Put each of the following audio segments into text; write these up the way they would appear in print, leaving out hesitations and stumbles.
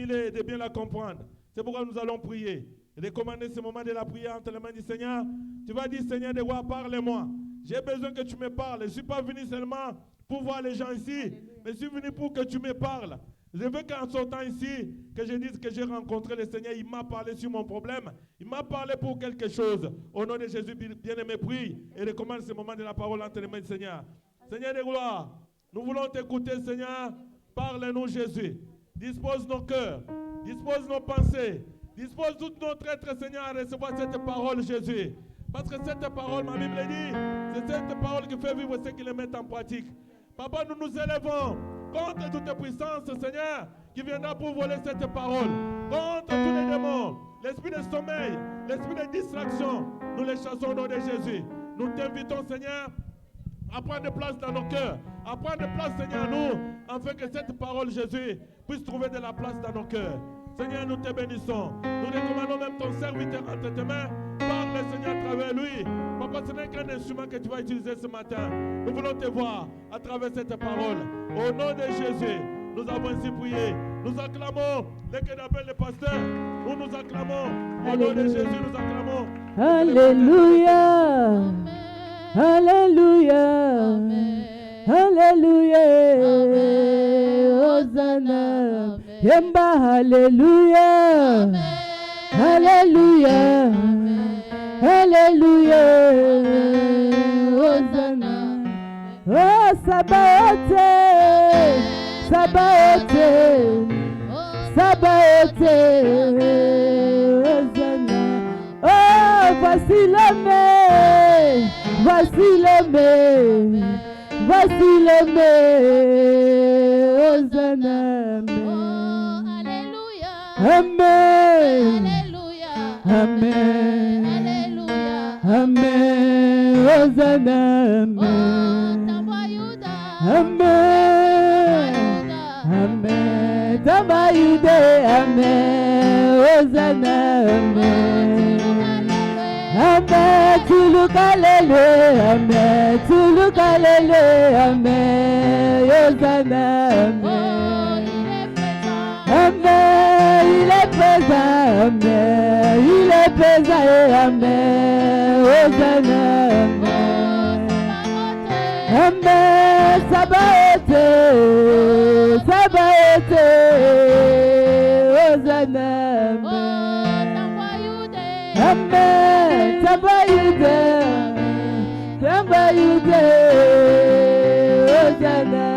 facile de bien la comprendre. C'est pourquoi nous allons prier. Et de commander ce moment de la prière entre les mains du Seigneur. Tu vas dire, Seigneur de roi, parle-moi. J'ai besoin que tu me parles. Je ne suis pas venu seulement pour voir les gens ici, mais je suis venu pour que tu me parles. Je veux qu'en sortant ici, que je dise que j'ai rencontré le Seigneur, il m'a parlé sur mon problème, il m'a parlé pour quelque chose. Au nom de Jésus, bien-aimé, prie et recommande ce moment de la parole entre les mains du Seigneur. Seigneur de gloire, nous voulons t'écouter, Seigneur. Parle-nous, Jésus. Dispose nos cœurs, dispose nos pensées, dispose tout notre être, Seigneur, à recevoir cette parole, Jésus. Parce que cette parole, ma Bible dit, c'est cette parole qui fait vivre ceux qui les mettent en pratique. Papa, nous nous élevons contre toute puissance, Seigneur, qui viendra pour voler cette parole. Contre tous les démons, l'esprit de sommeil, l'esprit de distraction, nous les chassons au nom de Jésus. Nous t'invitons, Seigneur, à prendre place dans nos cœurs, à prendre place, Seigneur, nous, afin que cette parole, Jésus, puisse trouver de la place dans nos cœurs. Seigneur, nous te bénissons. Nous recommandons même ton serviteur entre tes mains. Parle, Seigneur, à travers lui. Papa, ce n'est qu'un instrument que tu vas utiliser ce matin. Nous voulons te voir à travers cette parole. Au nom de Jésus, nous avons ainsi prié. Nous acclamons les que d'appellent les pasteurs. Nous acclamons. Au nom de Jésus, nous acclamons. Alléluia. Alléluia. Alléluia. Hosanna. Yemba, Alléluia. Alléluia. Alléluia. Hosanna. Oh, Sabaoth. Sabaoth. Sabaoth. Hosanna. Oh, voici l'homme. Voici l'homme. Voici l'homme. Hosanna. Amen. Amen. Amen. Hosanna. Amen. Amen. Tabayude. Amen. Hosanna. Amen. Amen. Tulukalele. Amen. Tulukalele. Amen. Hosanna. Amen. Amen, il est présent, amen, il est présent, amen, Hosanna, amen, amen, Sabaoth, Sabaoth, Hosanna, amen, Tabayude, Tabayude, Hosanna,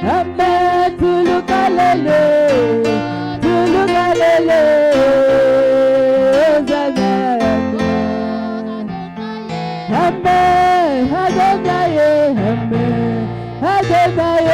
amen, Tulukalele, Tulukalele, Hosanna, amen, Adonai, amen, Adonai.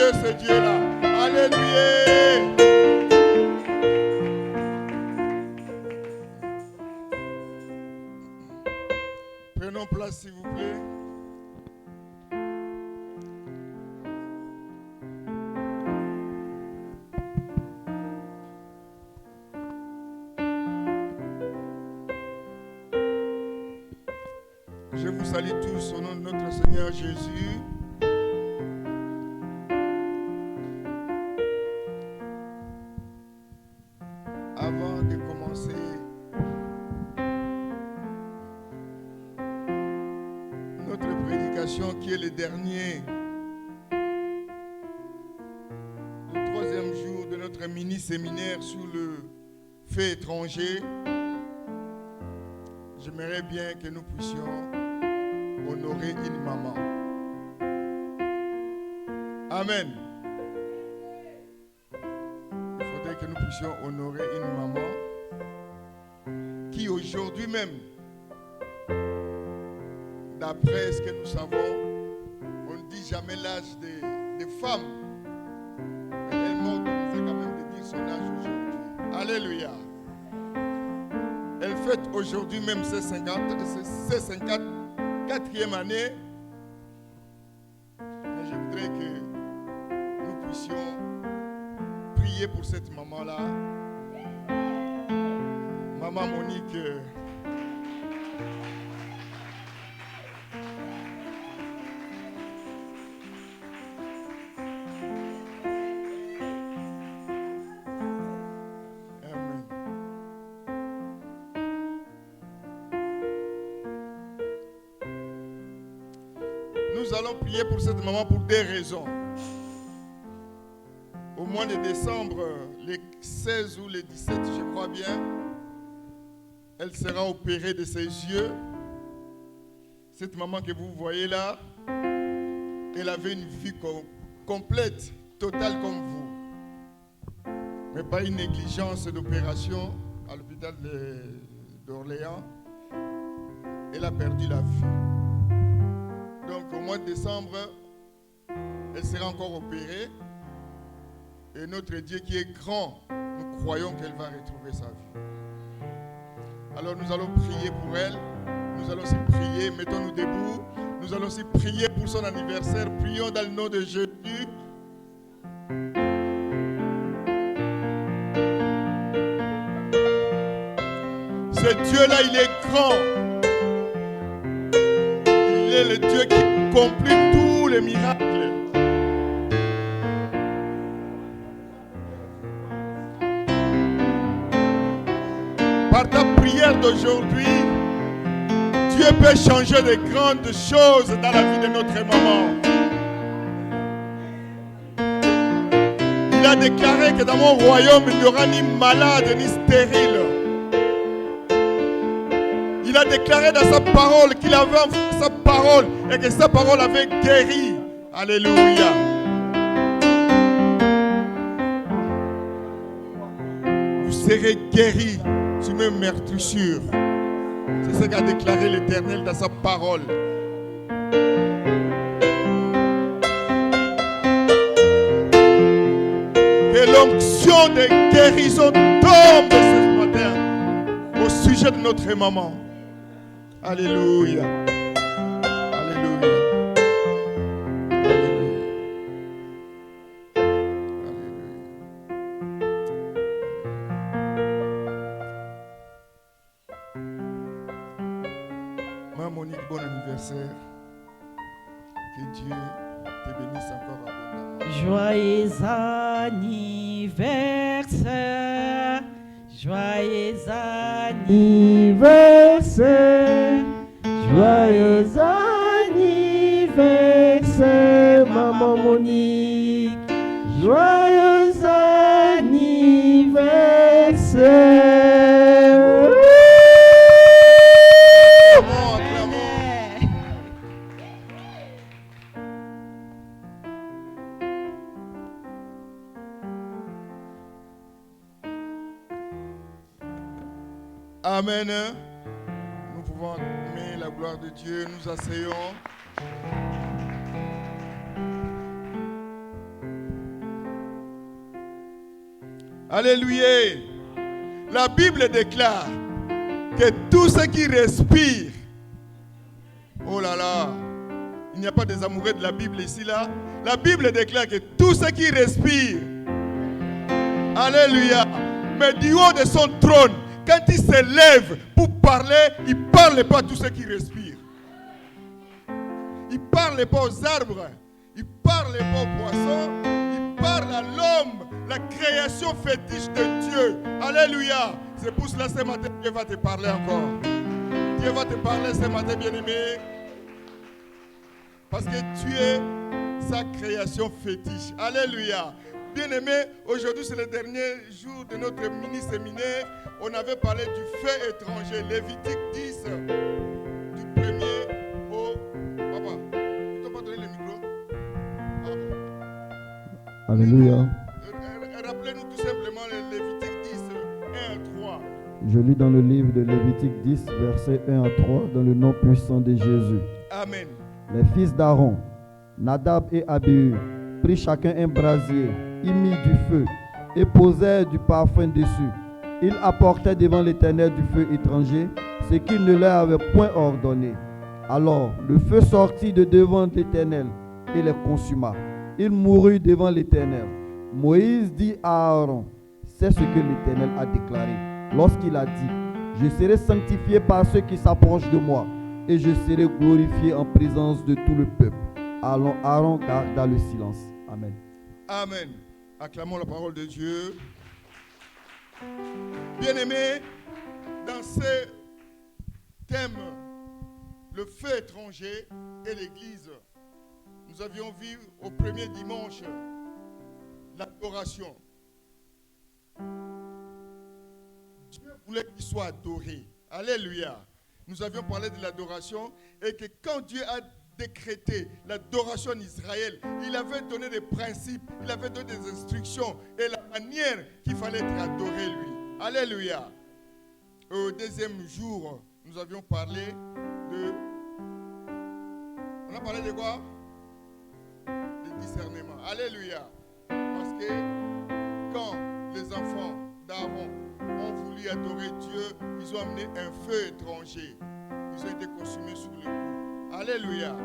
glorieux ce Dieu-là. Alléluia. Prenons place s'il vous plaît. Je vous salue tous au nom de notre Seigneur Jésus. Avant de commencer notre prédication qui est le dernier, le 3e jour de notre mini-séminaire sur le fait étranger, j'aimerais bien que nous puissions honorer une maman. Amen. Il faudrait que nous puissions honorer une maman qui aujourd'hui même, d'après ce que nous savons, on ne dit jamais l'âge des femmes. Mais elle m'autorisait quand même de dire son âge aujourd'hui. Alléluia. Elle fête aujourd'hui même ses 54e année. Mais je voudrais que nous puissions prier pour cette maman-là. Maman Monique. Nous allons prier pour cette maman pour des raisons. Au mois de décembre, les 16 ou les 17, je crois bien, elle sera opérée de ses yeux. Cette maman que vous voyez là, elle avait une vie complète, totale comme vous. Mais pas une négligence d'opération à l'hôpital d'Orléans. Elle a perdu la vie. Donc au mois de décembre, elle sera encore opérée. Et notre Dieu qui est grand, nous croyons qu'elle va retrouver sa vie. Alors nous allons prier pour elle. Nous allons aussi prier, mettons-nous debout. Nous allons aussi prier pour son anniversaire. Prions dans le nom de Jésus. Ce Dieu-là, il est grand. Il est le Dieu qui accomplit tous les miracles. Par ta prière d'aujourd'hui, Dieu peut changer de grandes choses dans la vie de notre maman. Il a déclaré que dans mon royaume, il n'y aura ni malade ni stérile. Il a déclaré dans sa parole qu'il avait sa parole et que sa parole avait guéri. Alléluia. Vous serez guéris sur mes meurtrissures. C'est ce qu'a déclaré l'Éternel dans sa parole. Que l'onction de guérison tombe ce matin au sujet de notre maman. Alléluia. Alléluia. Alléluia. Maman Monique, bon anniversaire. Que Dieu te bénisse encore abondamment. Joyeux anniversaire, joyeux anniversaire, Joyeux anniversaire, maman Monique. Joyeux anniversaire. Amen. Nous pouvons acclamer la gloire de Dieu. Nous asseyons. Alléluia. La Bible déclare que tout ce qui respire, oh là là, il n'y a pas des amoureux de la Bible ici là. La Bible déclare que tout ce qui respire, alléluia, mais du haut de son trône, quand il se lève pour parler, il ne parle pas à tout ce qui respire. Il ne parle pas aux arbres, il ne parle pas aux poissons, il parle à l'homme, la création fétiche de Dieu. Alléluia. C'est pour cela ce matin, Dieu va te parler encore. Dieu va te parler ce matin, bien-aimé. Parce que tu es sa création fétiche. Alléluia. Bien-aimé, aujourd'hui c'est le dernier jour de notre mini-séminaire. On avait parlé du feu étranger, Lévitique 10, du premier au... Papa, ils t'ont pas donné le micro? Ah bon. Alléluia. Rappelez-nous tout simplement le Lévitique 10, 1 à 3. Je lis dans le livre de Lévitique 10, versets 1 à 3, dans le nom puissant de Jésus. Amen. Les fils d'Aaron, Nadab et Abihu, prirent chacun un brasier, y mirent du feu et posèrent du parfum dessus. Ils apportaient devant l'Éternel du feu étranger, ce qu'il ne leur avait point ordonné. Alors le feu sortit de devant l'Éternel et les consuma. Il mourut devant l'Éternel. Moïse dit à Aaron, c'est ce que l'Éternel a déclaré lorsqu'il a dit, je serai sanctifié par ceux qui s'approchent de moi et je serai glorifié en présence de tout le peuple. Alors Aaron garda le silence. Amen. Amen. Acclamons la parole de Dieu. Bien-aimés, dans ce thème, le feu étranger et l'Église, nous avions vu au premier dimanche l'adoration. Dieu voulait qu'il soit adoré. Alléluia. Nous avions parlé de l'adoration et que quand Dieu a décrété l'adoration en Israël, il avait donné des principes, il avait donné des instructions et la manière qu'il fallait être adoré lui. Alléluia. Au deuxième jour, nous avions parlé de... On a parlé de quoi? De discernement. Alléluia. Parce que quand les enfants d'Aaron ont voulu adorer Dieu, ils ont amené un feu étranger. Ils ont été consumés sur le coup. Alléluia.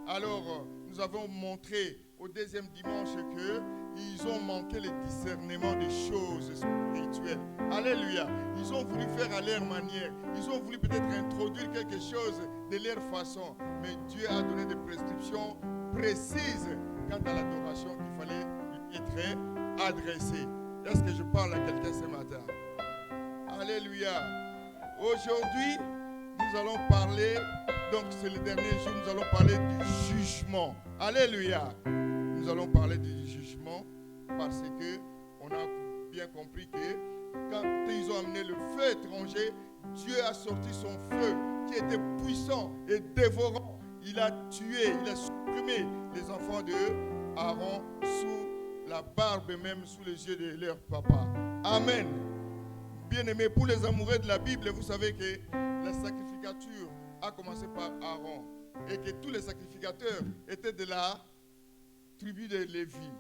Alors, nous avons montré au deuxième dimanche qu'ils ont manqué le discernement des choses spirituelles. Alléluia. Ils ont voulu faire à leur manière. Ils ont voulu peut-être introduire quelque chose de leur façon. Mais Dieu a donné des prescriptions précises quant à l'adoration qu'il fallait lui être adressée. Est-ce que je parle à quelqu'un ce matin? Alléluia. Aujourd'hui, nous allons parler, donc c'est le dernier jour, nous allons parler du jugement. Alléluia. Nous allons parler du jugement parce que on a bien compris que quand ils ont amené le feu étranger, Dieu a sorti son feu qui était puissant et dévorant. Il a tué, il a supprimé les enfants de Aaron sous la barbe, même sous les yeux de leur papa. Amen. Bien-aimés, pour les amoureux de la Bible, vous savez que la sacrificature a commencé par Aaron et que tous les sacrificateurs étaient de la tribu de Lévi.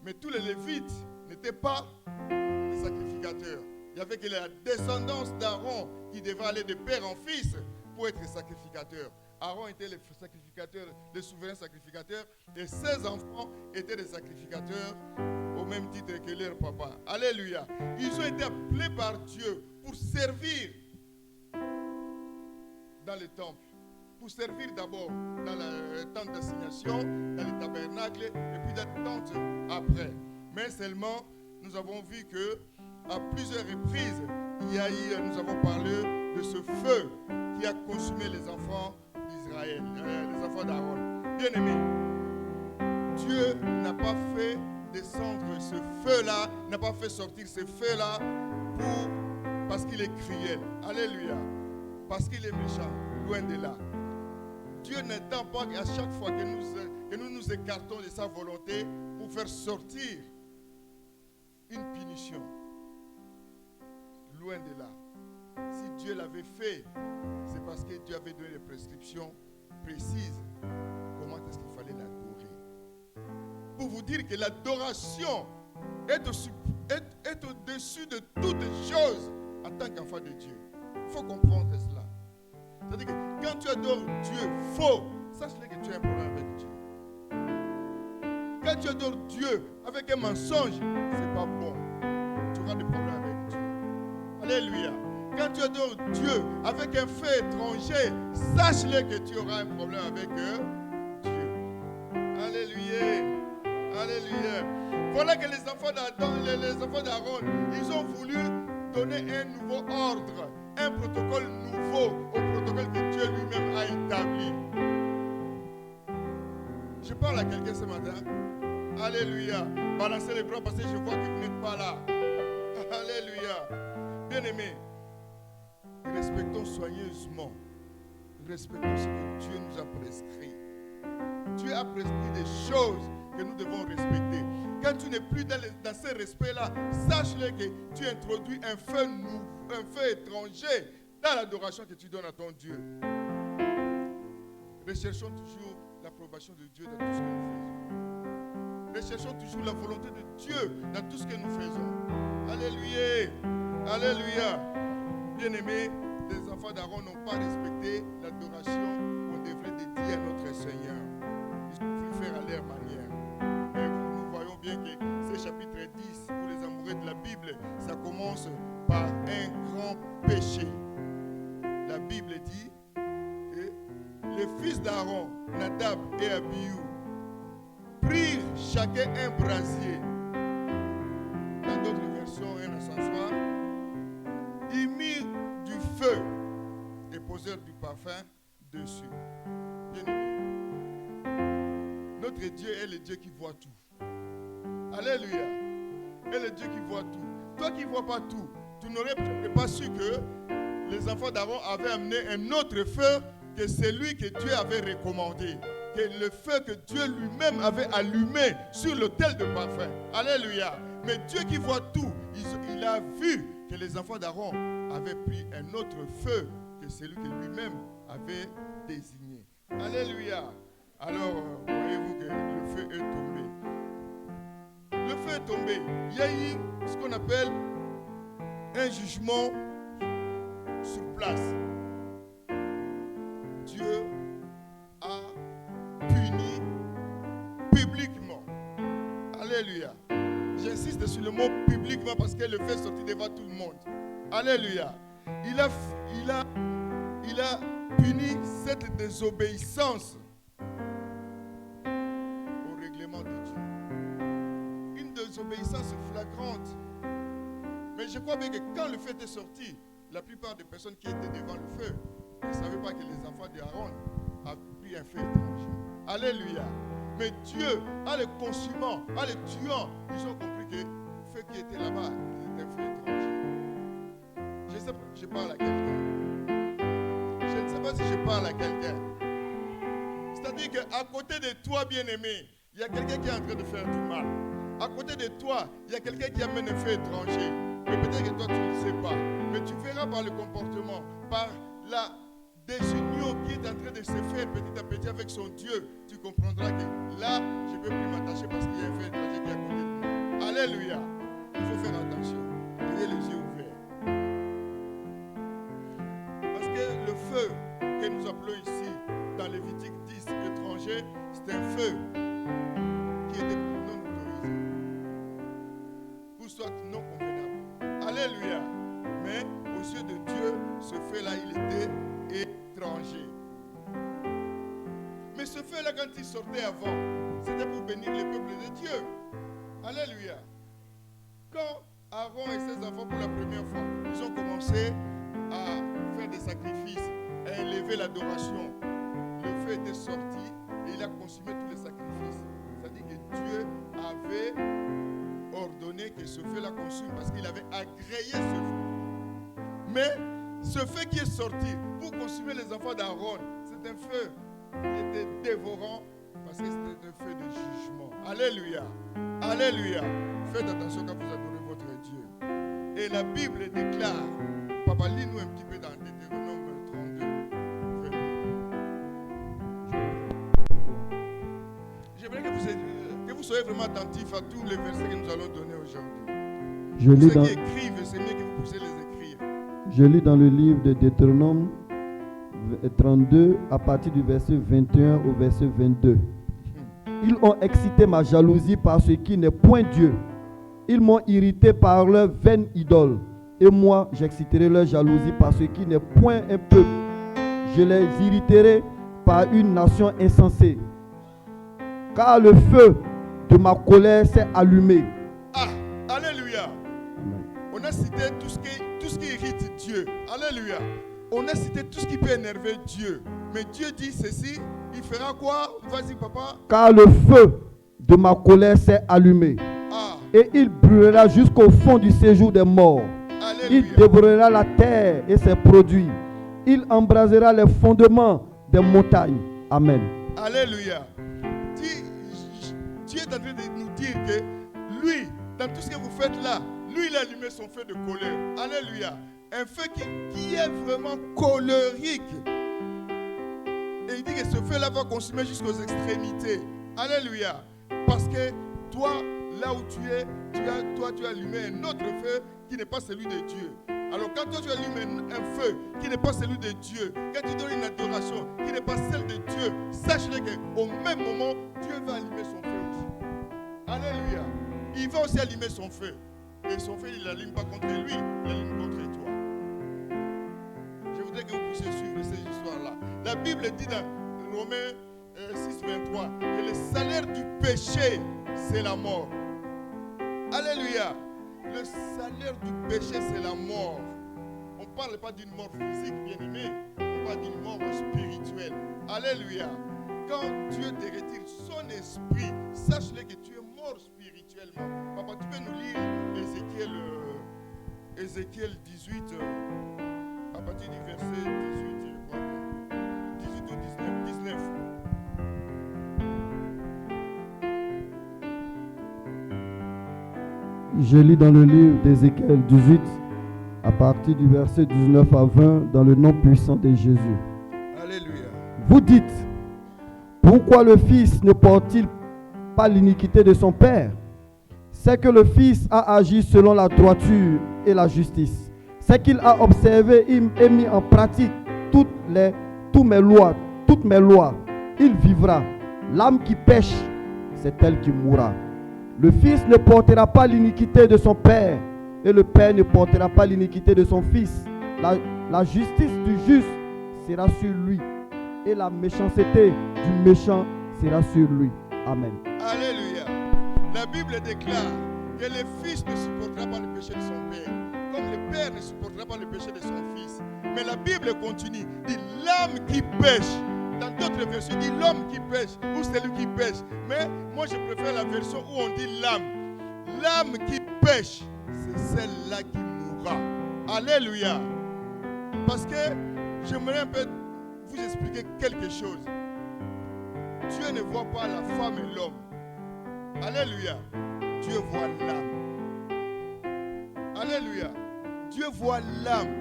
Mais tous les Lévites n'étaient pas des sacrificateurs. Il n'y avait que la descendance d'Aaron qui devait aller de père en fils pour être sacrificateur. Aaron était le sacrificateur, le souverain sacrificateur, et ses enfants étaient des sacrificateurs au même titre que leur papa. Alléluia. Ils ont été appelés par Dieu pour servir dans le temple. Pour servir d'abord dans la tente d'assignation, dans le tabernacle, et puis dans la tente après. Mais seulement, nous avons vu que à plusieurs reprises, nous avons parlé de ce feu qui a consumé les enfants d'Israël, les enfants d'Aaron. Bien-aimés, Dieu n'a pas fait descendre ce feu-là, n'a pas fait sortir ce feu-là parce qu'il est cruel. Alléluia. Parce qu'il est méchant, loin de là. Dieu n'attend pas qu'à chaque fois que nous nous écartons de sa volonté pour faire sortir une punition. Loin de là. Si Dieu l'avait fait, c'est parce que Dieu avait donné des prescriptions précises. Comment est-ce qu'il fallait l'adorer? Pour vous dire que l'adoration être au-dessus de toutes choses en tant qu'enfant de Dieu. Il faut comprendre cela. C'est-à-dire que quand tu adores Dieu faux, sache-le que tu as un problème avec Dieu. Quand tu adores Dieu avec un mensonge, c'est pas bon. Tu auras des problèmes avec Dieu. Alléluia. Quand tu adores Dieu avec un feu étranger, sache-le que tu auras un problème avec Dieu. Alléluia. Alléluia. Voilà que les enfants d'Aaron, ils ont voulu donner un nouveau ordre, un protocole nouveau au protocole que Dieu lui-même a établi. Je parle à quelqu'un ce matin. Alléluia. Balancez les bras parce que je vois que vous n'êtes pas là. Alléluia. Bien-aimés, respectons soigneusement. Respectons ce que Dieu nous a prescrit. Dieu a prescrit des choses que nous devons respecter. Quand tu n'es plus dans ce respect-là, sache-le que tu introduis un feu étranger dans l'adoration que tu donnes à ton Dieu. Recherchons toujours l'approbation de Dieu dans tout ce que nous faisons. Recherchons toujours la volonté de Dieu dans tout ce que nous faisons. Alléluia. Alléluia. Bien-aimés, les enfants d'Aaron n'ont pas respecté l'adoration qu'on devrait dédier à notre Seigneur. Ils ont voulu faire à leur manière. Et nous voyons bien que ce chapitre 10, pour les amoureux de la Bible, ça commence par un grand péché. La Bible dit que les fils d'Aaron, Nadab et Abihu, prirent chacun un brasier. Dans d'autres versions, un encensoir. Ils mirent du feu et posèrent du parfum dessus. Bien-aimé, notre Dieu est le Dieu qui voit tout. Alléluia. Est le Dieu qui voit tout. Toi qui ne vois pas tout, tu n'aurais pas su que les enfants d'Aaron avaient amené un autre feu que celui que Dieu avait recommandé. Que le feu que Dieu lui-même avait allumé sur l'autel de parfum. Alléluia. Mais Dieu qui voit tout, il a vu que les enfants d'Aaron avaient pris un autre feu que celui que lui-même avait désigné. Alléluia. Alors, voyez-vous que le feu est tombé. Le feu est tombé. Il y a eu ce qu'on appelle un jugement sur place. Dieu a puni publiquement. Alléluia. J'insiste sur le mot publiquement parce que le fait est sorti devant tout le monde. Alléluia. Il a puni cette désobéissance au règlement de Dieu. Une désobéissance flagrante. Mais je crois bien que quand le fait est sorti, la plupart des personnes qui étaient devant le feu ne savaient pas que les enfants d'Aaron avaient pris un feu étranger. Alléluia. Mais Dieu, en les consumant, en les tuant, ils ont compris que le feu qui était là-bas était un feu étranger. Je ne sais pas si je parle à quelqu'un. Je ne sais pas si je parle à quelqu'un. C'est-à-dire qu'à côté de toi, bien-aimé, il y a quelqu'un qui est en train de faire du mal. À côté de toi, il y a quelqu'un qui amène un feu étranger. Mais peut-être que toi, tu ne le sais pas. Mais tu verras par le comportement, par la désunion qui est en train de se faire petit à petit avec son Dieu, tu comprendras que là, je ne peux plus m'attacher parce qu'il y a un feu étranger qui est à côté de moi. Alléluia. Il faut faire attention. Ayez les yeux ouverts. Parce que le feu que nous appelons ici, dans Lévitique 10, étranger, c'est un feu qui était non autorisé. Pour soit non convenable. Alléluia. Mais aux yeux de Dieu, ce feu-là, il était étranger. Mais ce feu-là, quand il sortait avant, c'était pour bénir le peuple de Dieu. Alléluia. Quand Aaron et ses enfants, pour la première fois, ils ont commencé à faire des sacrifices, à élever l'adoration, le feu était sorti et il a consumé tous les sacrifices. C'est-à-dire que Dieu avait ordonné que ce feu-là consume parce qu'il avait agréé ce feu. Mais ce feu qui est sorti pour consumer les enfants d'Aaron, c'est un feu qui était dévorant parce que c'était un feu de jugement. Alléluia. Alléluia. Faites attention quand vous adorez votre Dieu. Et la Bible déclare, papa, lis-nous un petit peu dans Deutéronome 32. J'aimerais que vous soyez vraiment attentifs à tous les versets que nous allons donner aujourd'hui. Je lis, Ceux dans, qui écrivent, c'est mieux que vous puissiez les écrire. je lis dans le livre de Deutéronome 32 à partir du verset 21 au verset 22. Ils ont excité ma jalousie par ce qui n'est point Dieu. Ils m'ont irrité par leur vaine idole. Et moi, j'exciterai leur jalousie par ce qui n'est point un peuple. Je les irriterai par une nation insensée. Car le feu de ma colère s'est allumé. Ah, alléluia. Amen. On a cité tout ce qui irrite Dieu. Alléluia. On a cité tout ce qui peut énerver Dieu. Mais Dieu dit ceci, il fera quoi? Vas-y papa. Car le feu de ma colère s'est allumé. Ah, Et il brûlera jusqu'au fond du séjour des morts. Il alléluia. dévorera la terre et ses produits. Il embrasera les fondements des montagnes. Amen. Alléluia. Dieu est en train de nous dire que lui, dans tout ce que vous faites là, lui, il a allumé son feu de colère. Alléluia. Un feu qui est vraiment colérique. Et il dit que ce feu-là va consumer jusqu'aux extrémités. Alléluia. Parce que toi, là où tu es, tu as allumé un autre feu qui n'est pas celui de Dieu. Alors quand toi tu allumes un feu qui n'est pas celui de Dieu, quand tu donnes une adoration qui n'est pas celle de Dieu, sache-le qu'au même moment, Dieu va allumer son feu aussi. Alléluia. Il va aussi allumer son feu. Et son feu, il ne l'allume pas contre lui, il l'allume contre toi. Je voudrais que vous puissiez suivre cette histoire-là. La Bible dit dans Romains 6, 23 que le salaire du péché, c'est la mort. Alléluia. Le salaire du péché, c'est la mort. On ne parle pas d'une mort physique, bien aimé. On parle d'une mort spirituelle. Alléluia. Quand Dieu te retire son esprit, sache-le que tu es mort spirituellement. Papa, tu peux nous lire Ézéchiel 18, à partir du verset 18, je crois. 18 ou 19. Je lis dans le livre d'Ézéchiel 18, à partir du verset 19 à 20, dans le nom puissant de Jésus. Alléluia. Vous dites, pourquoi le Fils ne porte-t-il pas l'iniquité de son Père? C'est que le Fils a agi selon la droiture et la justice. C'est qu'il a observé et mis en pratique toutes mes lois. Il vivra. L'âme qui pêche, c'est elle qui mourra. Le Fils ne portera pas l'iniquité de son Père, et le Père ne portera pas l'iniquité de son Fils. La justice du juste sera sur lui, et la méchanceté du méchant sera sur lui. Amen. Alléluia. La Bible déclare que le Fils ne supportera pas le péché de son Père, comme le Père ne supportera pas le péché de son Fils. Mais la Bible continue, dit l'âme qui pêche. Dans d'autres versions, il dit l'homme qui pêche ou celui qui pêche. Mais moi, je préfère la version où on dit l'âme. L'âme qui pêche, c'est celle-là qui mourra. Alléluia. Parce que j'aimerais un peu vous expliquer quelque chose. Dieu ne voit pas la femme et l'homme. Alléluia. Dieu voit l'âme. Alléluia. Dieu voit l'âme.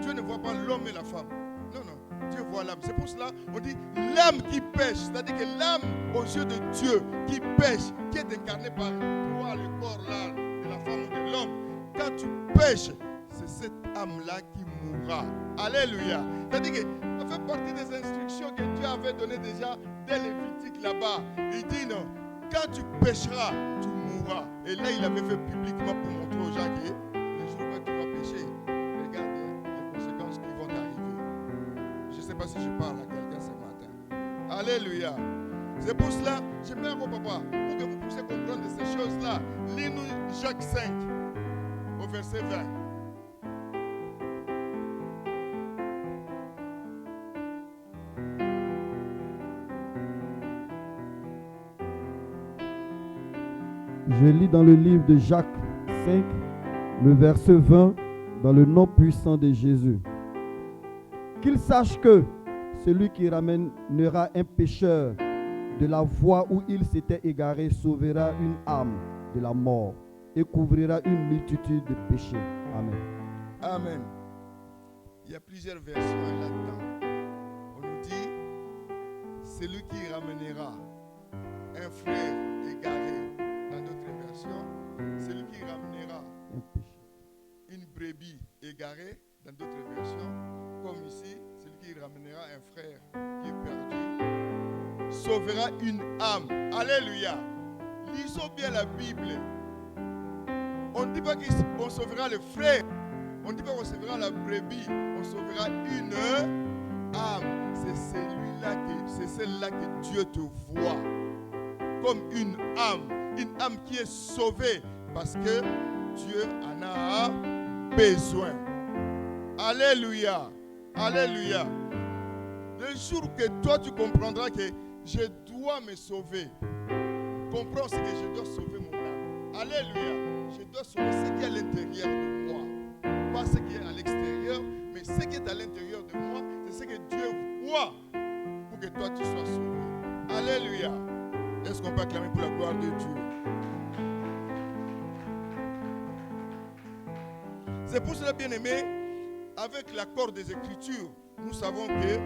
Dieu ne voit pas l'homme et la femme. Non, non. Dieu voit l'âme. C'est pour cela qu'on dit l'âme qui pêche. C'est-à-dire que l'âme aux yeux de Dieu qui pêche, qui est incarnée par toi, le corps là, de la femme ou de l'homme. Quand tu pêches, c'est cette âme-là qui mourra. Alléluia. C'est-à-dire que ça fait partie des instructions que Dieu avait données déjà dès Lévitique là-bas. Il dit non, quand tu pêcheras, tu mourras. Et là, il avait fait publiquement pour montrer aux gens que le jour où tu vas pêcher, regarde les conséquences qui vont t'arriver. Je ne sais pas si je parle à quelqu'un ce matin. Alléluia. C'est pour cela, j'aimerais mon papa, pour que vous puissiez comprendre ces choses-là. Lis-nous Jacques 5, au verset 20. Je lis dans le livre de Jacques 5, le verset 20, dans le nom puissant de Jésus. Qu'il sache que celui qui ramènera un pécheur de la voie où il s'était égaré sauvera une âme de la mort et couvrira une multitude de péchés. Amen. Amen. Il y a plusieurs versions là-dedans. On nous dit, celui qui ramènera un frère égaré, dans d'autres versions, celui qui ramènera une brebis égarée, dans d'autres versions, comme ici, celui qui ramènera un frère qui est perdu, sauvera une âme. Alléluia. Lisons bien la Bible. On ne dit pas qu'on sauvera le frère, on ne dit pas qu'on sauvera la brebis, on sauvera une âme. C'est celle-là que Dieu te voit comme une âme qui est sauvée parce que Dieu en a besoin. Alléluia, alléluia. Le jour que toi tu comprendras que je dois me sauver, comprends ce que je dois sauver mon âme. Alléluia. Je dois sauver ce qui est à l'intérieur de moi. Pas ce qui est à l'extérieur, mais ce qui est à l'intérieur de moi, c'est ce que Dieu voit pour que toi tu sois sauvé. Alléluia. Est-ce qu'on peut acclamer pour la gloire de Dieu? C'est pour cela, bien aimé, avec l'accord des Écritures, nous savons que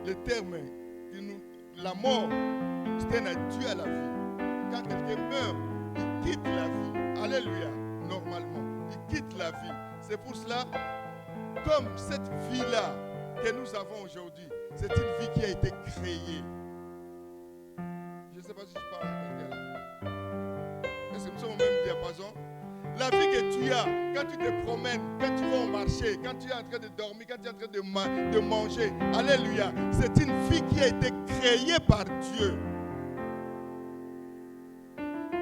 le terme, la mort, c'est un adieu à la vie. Quand quelqu'un meurt, il quitte la vie. Alléluia. Normalement, il quitte la vie. C'est pour cela, comme cette vie-là que nous avons aujourd'hui, c'est une vie qui a été créée. Je ne sais pas si je parle à quelqu'un là. Est-ce que nous sommes au même diapason? La vie que tu as, quand tu te promènes, quand tu vas au marché, quand tu es en train de dormir, quand tu es en train de manger, alléluia, c'est une vie qui a été créée par Dieu.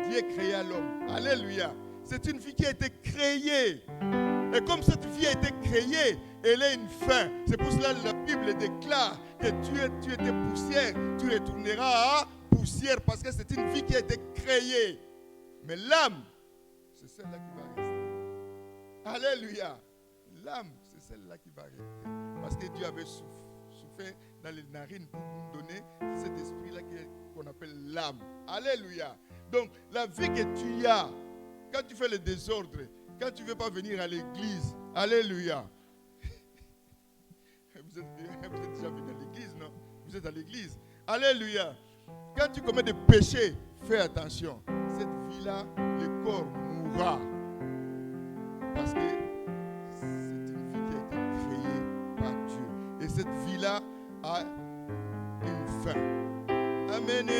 Dieu a créé l'homme. Alléluia. C'est une vie qui a été créée. Et comme cette vie a été créée, elle a une fin. C'est pour cela que la Bible déclare que tu étais poussière, tu retourneras à poussière parce que c'est une vie qui a été créée. Mais l'âme, c'est celle-là qui va rester. Alléluia. L'âme, c'est celle-là qui va rester. Parce que Dieu avait souffert dans les narines pour nous donner cet esprit-là qu'on appelle l'âme. Alléluia. Donc, la vie que tu as, quand tu fais le désordre, quand tu ne veux pas venir à l'église, alléluia. Vous êtes déjà venu à l'église, non? Vous êtes à l'église. Alléluia. Quand tu commets des péchés, fais attention. Cette vie-là, le corps mourra. Parce que c'est une vie qui a été créée par Dieu. Et cette vie-là a une fin. Amen.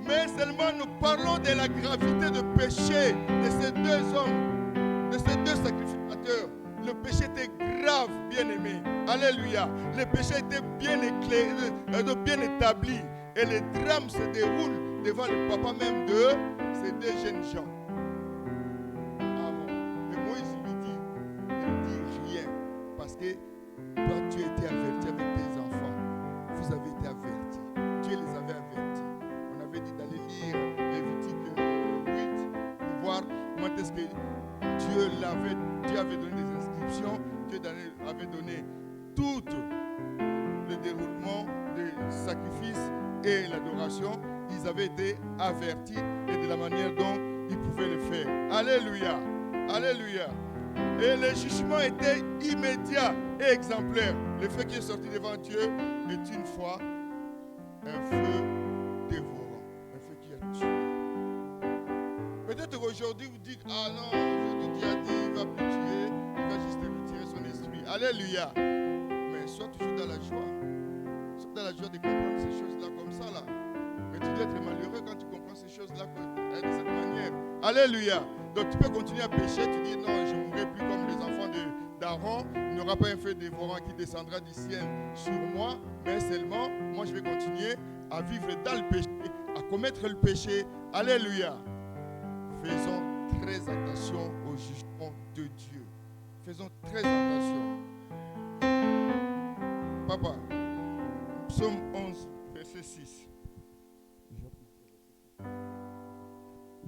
Mais seulement nous parlons de la gravité du péché de ces deux hommes, de ces deux sacrificateurs. Le péché était grave, bien aimé. Alléluia. Le péché était bien éclairé, bien établi. Et le drame se déroule devant le papa même de ces deux jeunes gens. Amen. Et Moïse lui dit, ne dis rien. Parce que toi, tu as été averti avec tes enfants. Vous avez été avertis. Dieu les avait avertis. On avait dit d'aller lire Lévitique 8 pour voir comment est-ce que Dieu avait donné des inscriptions. Dieu avait donné tout le déroulement des sacrifices et l'adoration. Ils avaient été avertis et de la manière dont ils pouvaient le faire. Alléluia. Alléluia. Et le jugement était immédiat et exemplaire. Le feu qui est sorti devant Dieu est une fois un feu dévorant. Un feu qui a tué. Peut-être qu'aujourd'hui vous dites, ah non, aujourd'hui Dieu a dit, il ne va plus tuer, il va juste retirer son esprit. Alléluia. Mais sois toujours dans la joie. Sois dans la joie de comprendre ces choses-là comme ça là. Mais tu dois être malheureux quand tu comprends ces choses-là de cette manière. Alléluia. Donc tu peux continuer à pécher, tu dis non, je ne mourrai plus comme les enfants d'Aaron. Il n'y aura pas un feu dévorant qui descendra du ciel sur moi, mais seulement moi je vais continuer à vivre dans le péché, à commettre le péché. Alléluia. Faisons très attention au jugement de Dieu. Faisons très attention. Papa, Psaume 11, verset 6.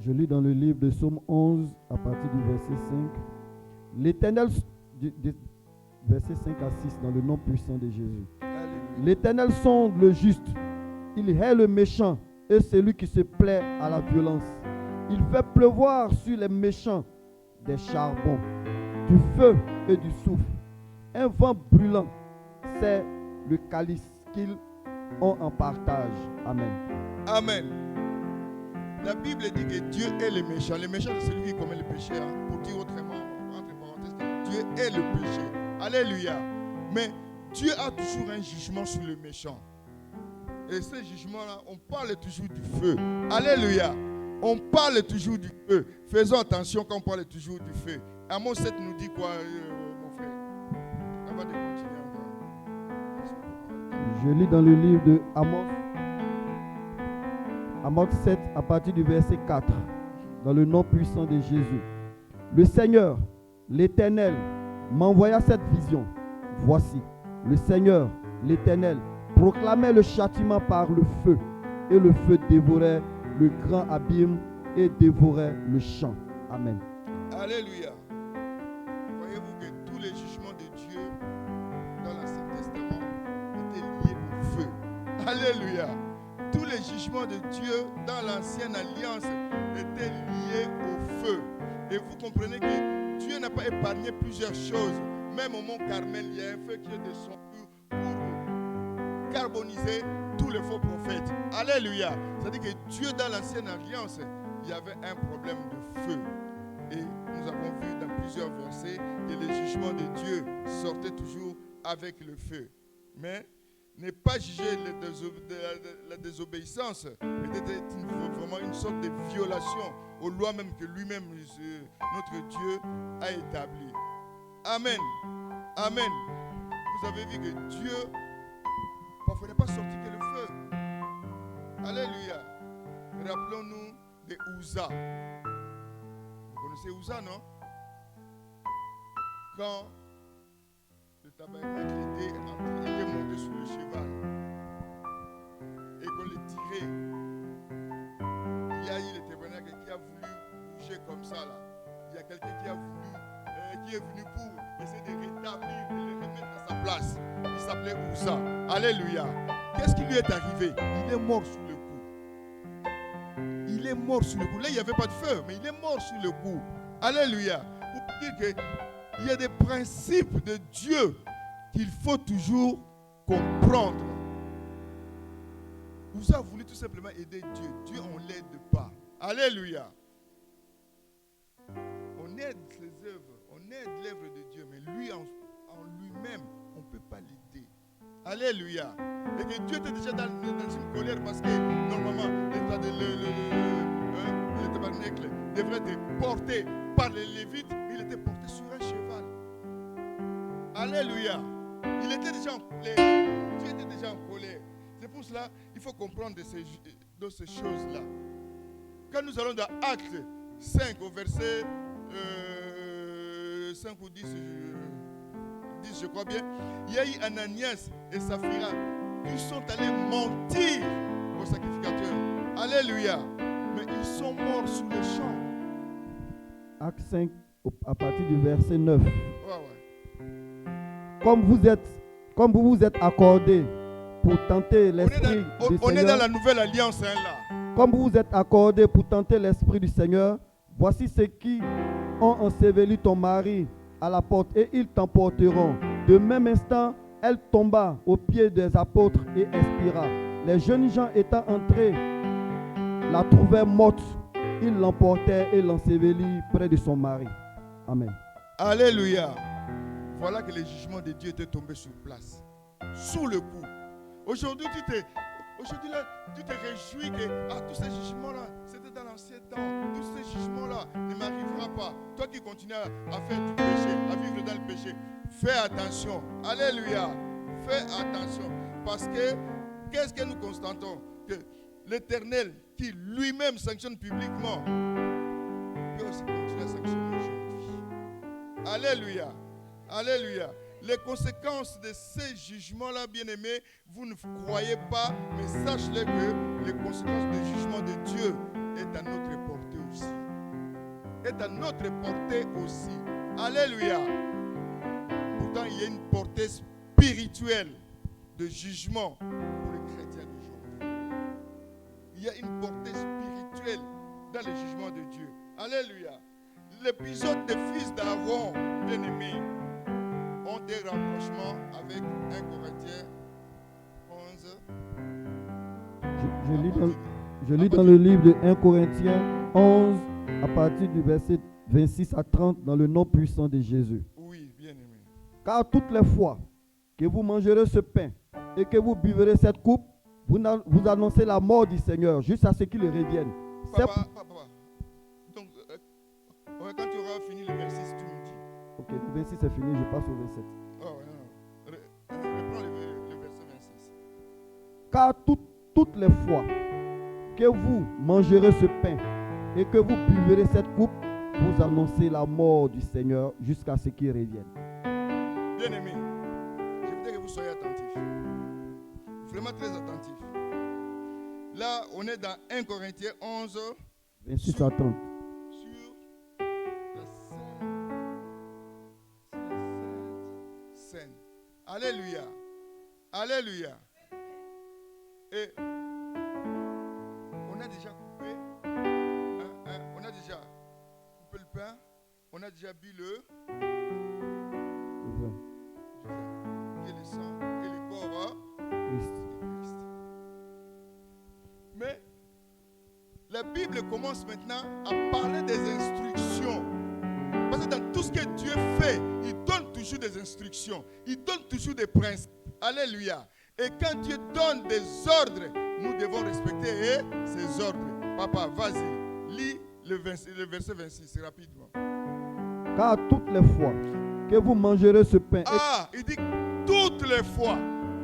Je lis dans le livre de Psaume 11, à partir du verset 5. L'Éternel, verset 5 à 6, dans le nom puissant de Jésus. Alléluia. L'Éternel sonde le juste. Il hait le méchant et celui qui se plaît à la violence. Il fait pleuvoir sur les méchants des charbons, du feu et du soufre. Un vent brûlant, c'est le calice qu'ils ont en partage. Amen. Amen. La Bible dit que Dieu est le méchant. Le méchant, c'est celui qui commet le péché. Hein. Pour dire autrement, entre parenthèses, que Dieu est le péché. Alléluia. Mais Dieu a toujours un jugement sur le méchant. Et ce jugement-là, on parle toujours du feu. Alléluia. On parle toujours du feu. Faisons attention quand on parle toujours du feu. Amos 7 nous dit quoi, mon frère? Avant de continuer encore. Je lis dans le livre de Amos, Amos 7 à partir du verset 4, dans le nom puissant de Jésus. Le Seigneur, l'Éternel, m'envoya cette vision. Voici, le Seigneur, l'Éternel, proclamait le châtiment par le feu, et le feu dévorait le grand abîme et dévorait le champ. Amen. Alléluia. Voyez-vous que tous les jugements de Dieu dans l'Ancien Testament étaient liés au feu. Alléluia. Tous les jugements de Dieu dans l'Ancienne Alliance étaient liés au feu. Et vous comprenez que Dieu n'a pas épargné plusieurs choses. Même au mont Carmel, il y a un feu qui est descendu pour carboniser tous les faux prophètes. Alléluia. C'est-à-dire que Dieu dans l'Ancienne Alliance, il y avait un problème de feu. Et nous avons vu dans plusieurs versets que les jugements de Dieu sortaient toujours avec le feu. Mais ne pas juger la désobéissance était vraiment une sorte de violation aux lois même que lui-même, notre Dieu, a établies. Amen. Amen. Vous avez vu que Dieu, parfois, n'est pas sorti que le feu. Alléluia. Rappelons-nous de Uza. Vous connaissez Uza, non? Quand le tabernacle était monté sur le cheval et qu'on le tirait, il y a eu le tabernacle qui a voulu bouger comme ça là. Il y a quelqu'un qui est venu pour essayer de rétablir, de le remettre à sa place. Il s'appelait Uza. Alléluia. Qu'est-ce qui lui est arrivé? Il est mort sous le coup. Il est mort sous le coup. Là, il n'y avait pas de feu, mais il est mort sous le coup. Alléluia. Pour dire qu'il y a des principes de Dieu qu'il faut toujours comprendre. Uza a voulu tout simplement aider Dieu. Dieu, on ne l'aide pas. Alléluia. On aide ses œuvres, on aide l'œuvre de Dieu, mais lui en lui-même, on ne peut pas l'aider. Alléluia. Et que Dieu était déjà dans une colère parce que normalement, le tabernacle devrait être porté par les Lévites, mais il était porté sur un cheval. Alléluia. Il était déjà en colère. Dieu était déjà en colère. C'est pour cela qu'il faut comprendre de ces choses-là. Quand nous allons dans Actes 5 au verset 5 ou 10, je crois bien, il y a eu Ananias et Saphira qui sont allés mentir au sacrificateur. Alléluia. Mais ils sont morts sous le champ. Acte 5, à partir du verset 9. Ouais. Comme vous vous êtes accordés pour tenter l'esprit du On est Seigneur, dans la nouvelle alliance là. comme vous vous êtes accordés pour tenter l'esprit du Seigneur, voici ceux qui ont enseveli ton mari à la porte et ils t'emporteront. De même instant, elle tomba aux pieds des apôtres et expira. Les jeunes gens étant entrés, la trouvèrent morte. Ils l'emportèrent et l'ensevelirent près de son mari. Amen. Alléluia. Voilà que les jugements de Dieu étaient tombés sur place. Sous le coup. Aujourd'hui, tu te réjouis que tous ces jugements-là, c'était dans l'ancien temps. Tous ces jugements-là ne m'arriveront pas. Toi qui continues à faire du péché, à vivre dans le péché, fais attention. Alléluia. Fais attention. Parce que, qu'est-ce que nous constatons? Que l'Éternel, qui lui-même sanctionne publiquement, peut aussi continuer à sanctionner aujourd'hui. Alléluia. Alléluia. Les conséquences de ces jugements-là, bien-aimés, vous ne croyez pas, mais sachez que les conséquences du jugement de Dieu est à notre portée aussi. Est à notre portée aussi. Alléluia. Pourtant, il y a une portée spirituelle de jugement pour les chrétiens d'aujourd'hui. Il y a une portée spirituelle dans le jugement de Dieu. Alléluia. L'épisode des fils d'Aaron, bien-aimés, ont des rapprochements avec 1 Corinthiens 11. Je lis dans le livre de 1 Corinthiens 11, à partir du verset 26 à 30, dans le nom puissant de Jésus. Oui, bien aimé. Car toutes les fois que vous mangerez ce pain et que vous buverez cette coupe, vous annoncez la mort du Seigneur jusqu'à ce qu'il revienne. Papa. Donc, quand tu auras fini le verset, tu me dis. Ok, le 26 c'est fini, je passe au 27. Oh, non. Reprends le verset 26. Car toutes les fois que vous mangerez ce pain et que vous buverez cette coupe, vous annoncez la mort du Seigneur jusqu'à ce qu'il revienne. Bien aimé, je voudrais que vous soyez attentifs. Vraiment très attentifs. Là, on est dans 1 Corinthiens 11. 26 à 30. Sur la scène. Alléluia. Alléluia. Et on a déjà coupé. On a déjà coupé le pain. On a déjà bu le vin. Qui est le sang et le corps Christ. de Christ. Mais la Bible commence maintenant à parler des instructions. Parce que dans tout ce que Dieu fait, il donne toujours des instructions. Il donne toujours des principes. Alléluia. Et quand Dieu donne des ordres, nous devons respecter ces ordres. Papa, vas-y, lis le verset 26 rapidement. Car toutes les fois que vous mangerez ce pain Il dit toutes les fois.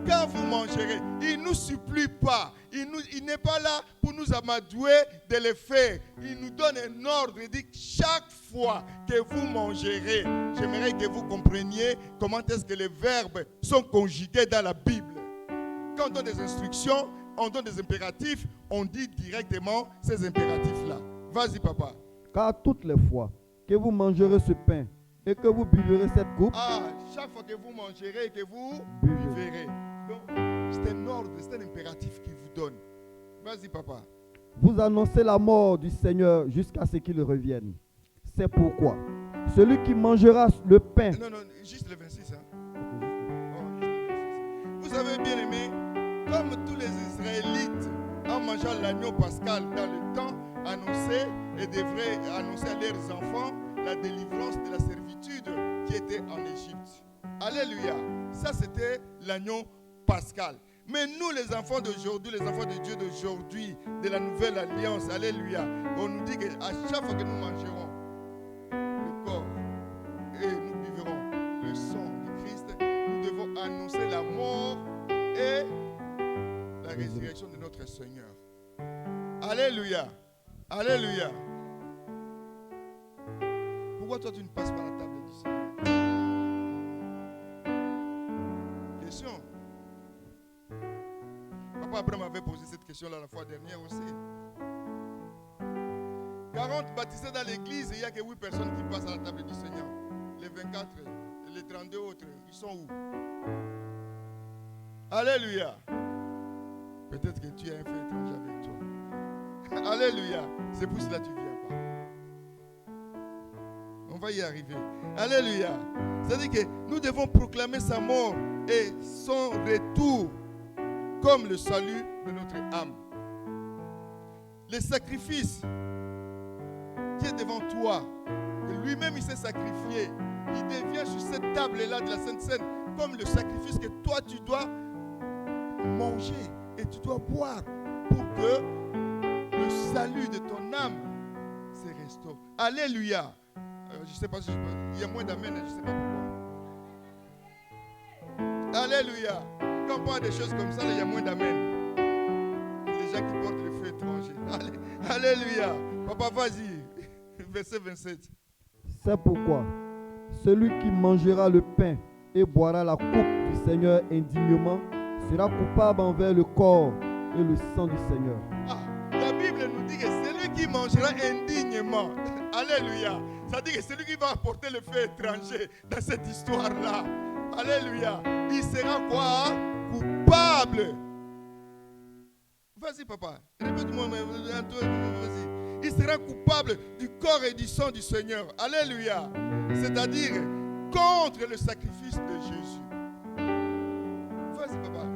Quand vous mangerez, il ne nous supplie pas. Il n'est pas là pour nous amadouer de le faire. Il nous donne un ordre. Il dit chaque fois que vous mangerez, j'aimerais que vous compreniez comment est-ce que les verbes sont conjugués dans la Bible. Quand on donne des instructions, on donne des impératifs, on dit directement ces impératifs-là. Vas-y, papa. car toutes les fois que vous mangerez ce pain et que vous buverez cette coupe, Chaque fois que vous mangerez et que vous Buvez. buverez. Donc, c'est un ordre, c'est un impératif qu'il vous donne. Vas-y, papa. vous annoncez la mort du Seigneur jusqu'à ce qu'il revienne. C'est pourquoi celui qui mangera le pain. Non, juste le 26. Vous savez, bien aimé, comme tous les Israélites, en mangeant l'agneau pascal dans le temps, annonçaient et devraient annoncer à leurs enfants la délivrance de la servitude qui était en Égypte. Alléluia. Ça, c'était l'agneau pascal. Mais nous, les enfants d'aujourd'hui, les enfants de Dieu d'aujourd'hui, de la nouvelle alliance, alléluia, on nous dit qu'à chaque fois que nous mangerons le corps et nous buverons le sang de Christ, nous devons annoncer la mort et la résurrection de notre Seigneur. Alléluia. Alléluia. Pourquoi toi tu ne passes pas à la table du Seigneur? Question. Papa Abraham m'avait posé cette question-là la fois dernière aussi. 40 baptisés dans l'église et il n'y a que 8 personnes qui passent à la table du Seigneur. Les 24, les 32 autres, ils sont où? Alléluia. Peut-être que tu as un fait étranger avec toi. Alléluia. C'est pour cela que tu ne viens pas. On va y arriver. Alléluia. C'est-à-dire que nous devons proclamer sa mort et son retour comme le salut de notre âme. Le sacrifice qui est devant toi, que lui-même il s'est sacrifié, il devient sur cette table-là de la Sainte Seine comme le sacrifice que toi tu dois manger et tu dois boire pour que le salut de ton âme se restaure. Alléluia. Je ne sais pas si il y a moins d'amen, je ne sais pas pourquoi. Alléluia. Quand on parle des choses comme ça, il y a moins d'amen. Les gens qui portent le feu étranger. Alléluia. Papa, vas-y. Verset 27. C'est pourquoi celui qui mangera le pain et boira la coupe du Seigneur indignement sera coupable envers le corps et le sang du Seigneur. La Bible nous dit que celui qui mangera indignement, alléluia, ça dit que celui qui va apporter le feu étranger dans cette histoire-là, alléluia, il sera quoi? Coupable. Vas-y papa, répète-moi, vas-y. Il sera coupable du corps et du sang du Seigneur. Alléluia. C'est-à-dire contre le sacrifice de Jésus. Vas-y papa.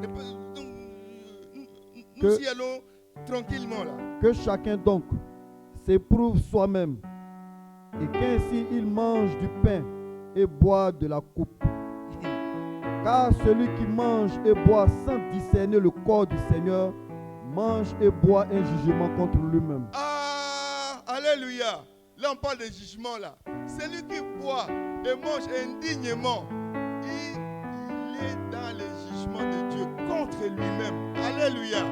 Nous y allons tranquillement là. Que chacun donc s'éprouve soi-même et qu'ainsi il mange du pain et boit de la coupe. Car celui qui mange et boit sans discerner le corps du Seigneur mange et boit un jugement contre lui-même. Ah, alléluia. Là, on parle de jugement là. Celui qui boit et mange indignement, il est dans le jugement de Dieu contre lui-même. Alléluia.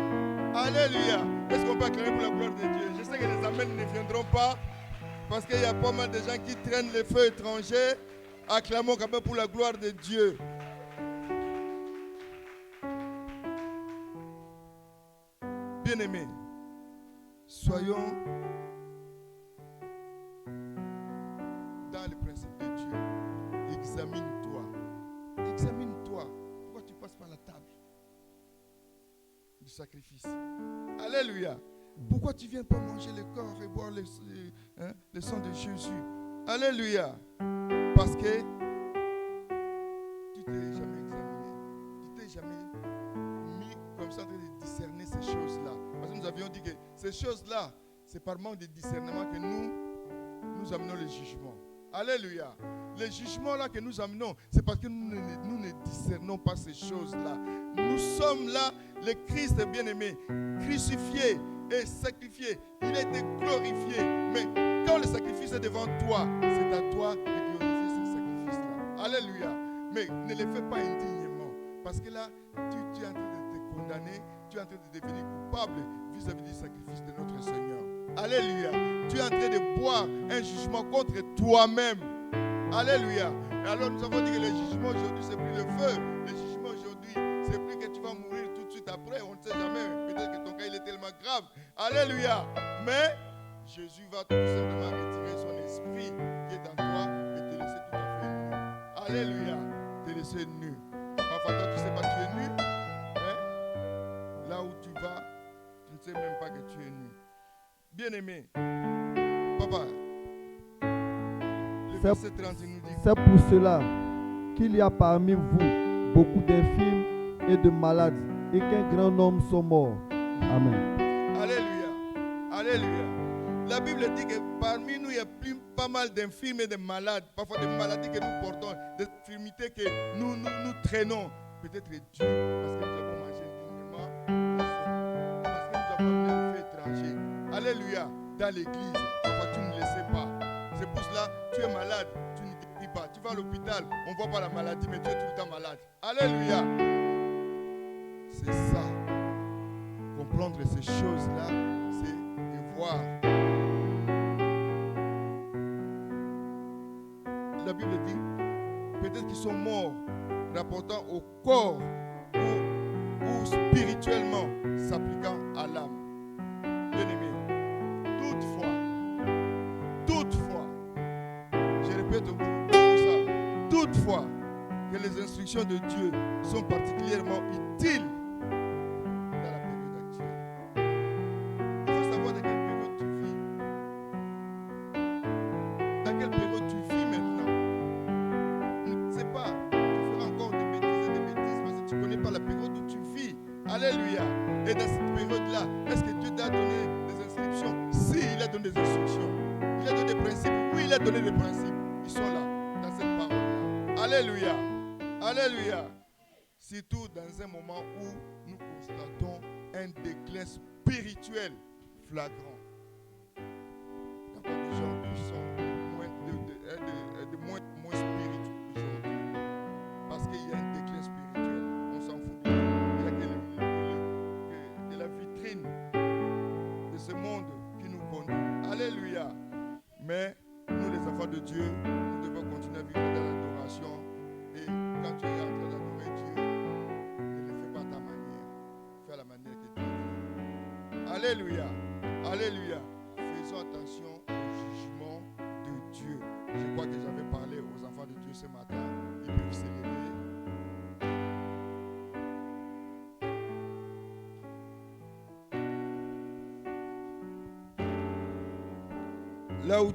Alléluia. Est-ce qu'on peut acclamer pour la gloire de Dieu? Je sais que les amens ne viendront pas parce qu'il y a pas mal de gens qui traînent les feux étrangers. Acclamons quand même pour la gloire de Dieu. Bien-aimés, soyons dans le principe de Dieu. Examine-toi. Examine-toi. Pourquoi tu passes par la table du sacrifice? Alléluia. Pourquoi tu ne viens pas manger le corps et boire le sang de Jésus? Alléluia. Parce que tu t'es jamais examiné. Tu t'es jamais mis comme ça de discerner ces choses-là. Parce que nous avions dit que ces choses-là, c'est par manque de discernement que nous amenons le jugement. Alléluia. Le jugement là que nous amenons, c'est parce que nous ne discernons pas ces choses-là. Nous sommes là, le Christ bien-aimé, crucifié et sacrifié. Il a été glorifié. Mais quand le sacrifice est devant toi, c'est à toi de glorifier ce sacrifice-là. Alléluia. Mais ne le fais pas indignement. Parce que là, tu es en train de te condamner, tu es en train de devenir coupable vis-à-vis du sacrifice de notre Seigneur. Alléluia. Tu es en train de boire un jugement contre toi-même. Alléluia. Et alors nous avons dit que le jugement aujourd'hui, c'est plus le feu. Le jugement aujourd'hui, c'est plus que tu vas mourir tout de suite après. On ne sait jamais. Peut-être que ton cas, il est tellement grave. Alléluia. Mais Jésus va tout simplement retirer son esprit qui est en toi et te laisser tout à fait nu. Alléluia. Te laisser nu. Parfois, toi, tu ne sais pas que tu es nu. Mais là où tu vas, tu ne sais même pas que tu es nu. Bien-aimé, papa, le verset 30 nous dit... C'est pour cela qu'il y a parmi vous beaucoup d'infirmes et de malades et qu'un grand nombre sont morts. Amen. Alléluia. Alléluia. La Bible dit que parmi nous, il y a pas mal d'infirmes et de malades. Parfois des maladies que nous portons, des infirmités que nous traînons. Peut-être Dieu, parce que nous avons mangé dignement, parce que nous avons amené le feu étranger. Alléluia. Dans l'église, parfois tu ne le sais pas. C'est pour cela, tu es malade, tu ne guéris pas. Tu vas à l'hôpital, on ne voit pas la maladie, mais tu es tout le temps malade. Alléluia. C'est ça. Comprendre ces choses-là, c'est de voir. La Bible dit, peut-être qu'ils sont morts, rapportant au corps ou spirituellement s'appliquant à l'âme. Bien-aimé, toutefois, je répète tout ça, toutefois que les instructions de Dieu sont particulièrement utiles dans la période actuelle. Il faut savoir dans quelle période tu vis. Dans quelle période tu vis maintenant. Ne sais pas, tu feras encore des bêtises parce que tu ne connais pas la période où tu vis. Alléluia. Et dans cette période-là, est-ce que Dieu t'a donné des instructions? Si, il a donné des instructions. Il a donné des principes. Oui, il a donné des principes. Ils sont là, dans cette parole-là. Alléluia. Alléluia. Surtout dans un moment où nous constatons un déclin spirituel flagrant. Il y a pas des gens qui sont de moins spirituels aujourd'hui. Parce qu'il y a un déclin spirituel. On s'en fout de lui. Il n'y a que la vitrine de ce monde qui nous conduit. Alléluia. Mais nous, les enfants de Dieu, nous devons continuer à vivre dans l'adoration. Et quand tu es en train d'adorer Dieu, ne le fais pas à ta manière. Fais à la manière que Dieu veut. Alléluia. Alléluia. Faisons attention au jugement de Dieu. Je crois que j'avais parlé aux enfants de Dieu ce matin. Ils peuvent s'élever. Là où